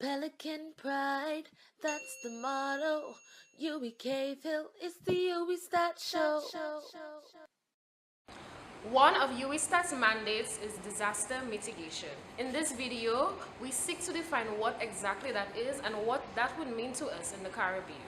Pelican pride, that's the motto. UWI is the UWI Stat Show. One of UWI's mandates is disaster mitigation. In this video, we seek to define what exactly that is and what that would mean to us in the Caribbean.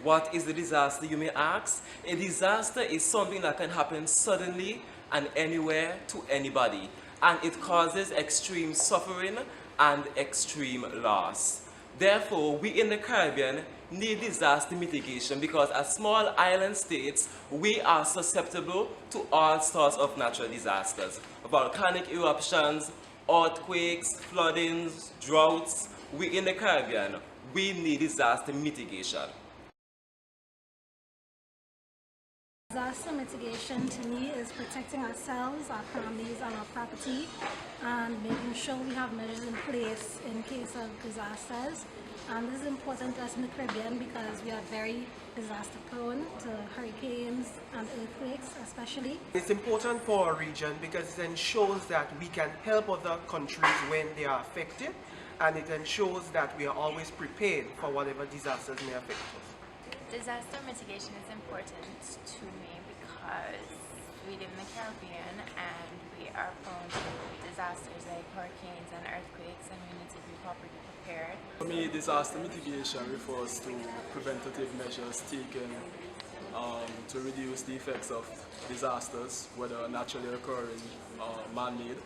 What is a disaster, you may ask? A disaster is something that can happen suddenly and anywhere to anybody, and it causes extreme suffering and extreme loss. Therefore, we in the Caribbean need disaster mitigation because as small island states, we are susceptible to all sorts of natural disasters. Volcanic eruptions, earthquakes, floodings, droughts. We in the Caribbean, we need disaster mitigation. Disaster mitigation to me is protecting ourselves, our families, and our property, and making sure we have measures in place in case of disasters. And this is important to us in the Caribbean because we are very disaster prone to hurricanes and earthquakes especially. It's important for our region because it ensures that we can help other countries when they are affected, and it ensures that we are always prepared for whatever disasters may affect us. Disaster mitigation is important to me because we live in the Caribbean and we are prone to disasters like hurricanes and earthquakes, and we need to be properly prepared. For me, disaster mitigation refers to preventative measures taken to reduce the effects of disasters, whether naturally occurring or man-made.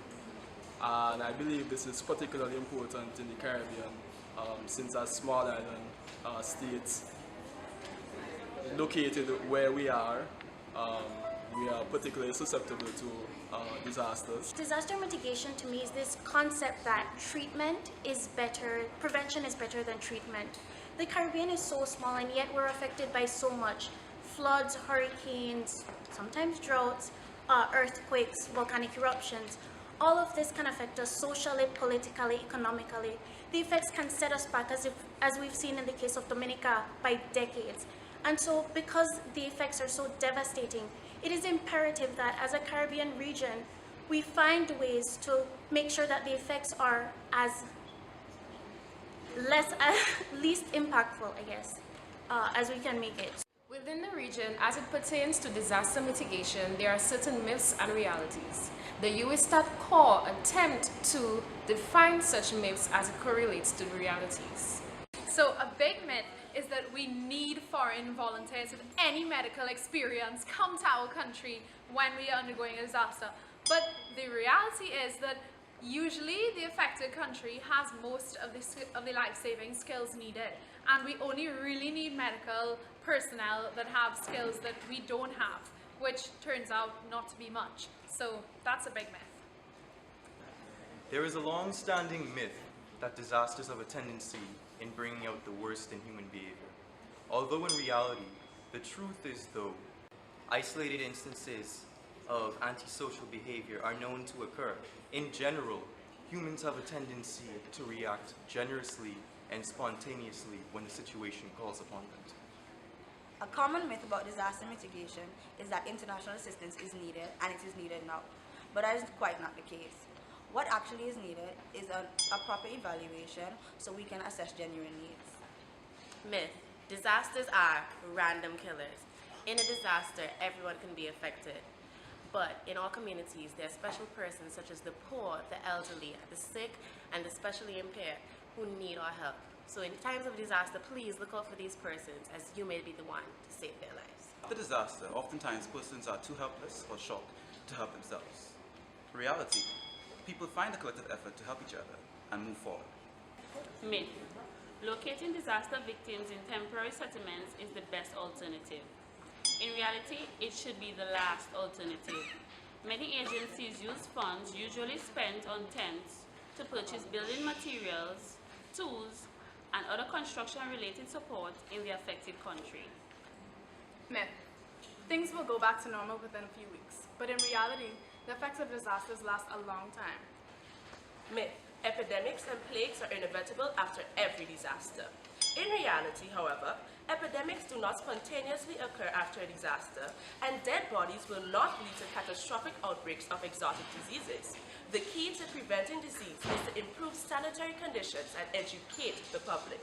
And I believe this is particularly important in the Caribbean since as small island states located where we are particularly susceptible to disasters. Disaster mitigation to me is this concept that prevention is better than treatment. The Caribbean is so small and yet we're affected by so much. Floods, hurricanes, sometimes droughts, earthquakes, volcanic eruptions. All of this can affect us socially, politically, economically. The effects can set us back as we've seen in the case of Dominica by decades. And so because the effects are so devastating, it is imperative that as a Caribbean region, we find ways to make sure that the effects are least impactful, I guess, as we can make it. Within the region, as it pertains to disaster mitigation, there are certain myths and realities. The UWI core attempt to define such myths as it correlates to the realities. So a big myth is that we need foreign volunteers with any medical experience come to our country when we are undergoing a disaster. But the reality is that usually the affected country has most of the life-saving skills needed, and we only really need medical personnel that have skills that we don't have, which turns out not to be much. So that's a big myth. There is a long-standing myth that disasters have a tendency in bringing out the worst in human behavior. Although in reality, the truth is though, isolated instances of antisocial behavior are known to occur. In general, humans have a tendency to react generously and spontaneously when the situation calls upon them. A common myth about disaster mitigation is that international assistance is needed, and it is needed now. But that is quite not the case. What actually is needed is a proper evaluation so we can assess genuine needs. Myth: disasters are random killers. In a disaster, everyone can be affected. But in all communities, there are special persons such as the poor, the elderly, the sick, and the specially impaired who need our help. So in times of disaster, please look out for these persons, as you may be the one to save their lives. After disaster, oftentimes persons are too helpless or shocked to help themselves. Reality: people find a collective effort to help each other and move forward. Myth: locating disaster victims in temporary settlements is the best alternative. In reality, it should be the last alternative. Many agencies use funds usually spent on tents to purchase building materials, tools, and other construction-related support in the affected country. Myth: things will go back to normal within a few weeks, but in reality, the effects of disasters last a long time. Myth: epidemics and plagues are inevitable after every disaster. In reality, however, epidemics do not spontaneously occur after a disaster, and dead bodies will not lead to catastrophic outbreaks of exotic diseases. The key to preventing disease is to improve sanitary conditions and educate the public.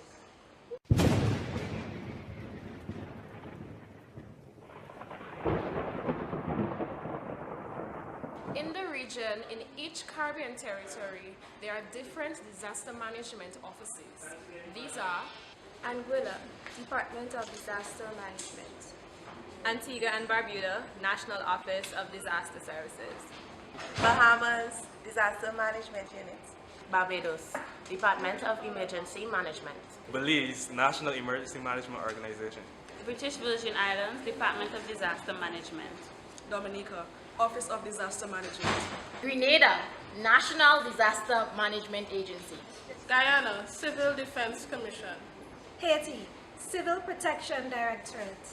In the region, in each Caribbean territory, there are different disaster management offices. These are Anguilla, Department of Disaster Management. Antigua and Barbuda, National Office of Disaster Services. Bahamas, Disaster Management Unit. Barbados, Department of Emergency Management. Belize, National Emergency Management Organization. British Virgin Islands, Department of Disaster Management. Dominica, Office of Disaster Management. Grenada, National Disaster Management Agency. Guyana, Civil Defense Commission. Haiti, Civil Protection Directorate.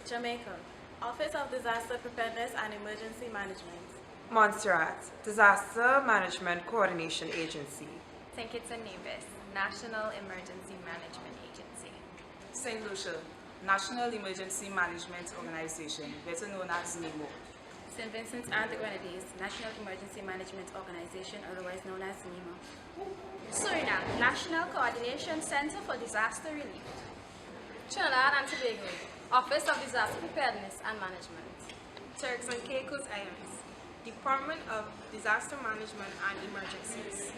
Jamaica, Office of Disaster Preparedness and Emergency Management. Montserrat, Disaster Management Coordination Agency. St. Kitts and Nevis, National Emergency Management Agency. St. Lucia, National Emergency Management Organization, better known as NEMO. St. Vincent and the Grenadines, National Emergency Management Organization, otherwise known as NEMO. Suriname, National Coordination Center for Disaster Relief. Trinidad and Tobago, Office of Disaster Preparedness and Management. Turks and Caicos Islands, Department of Disaster Management and Emergencies.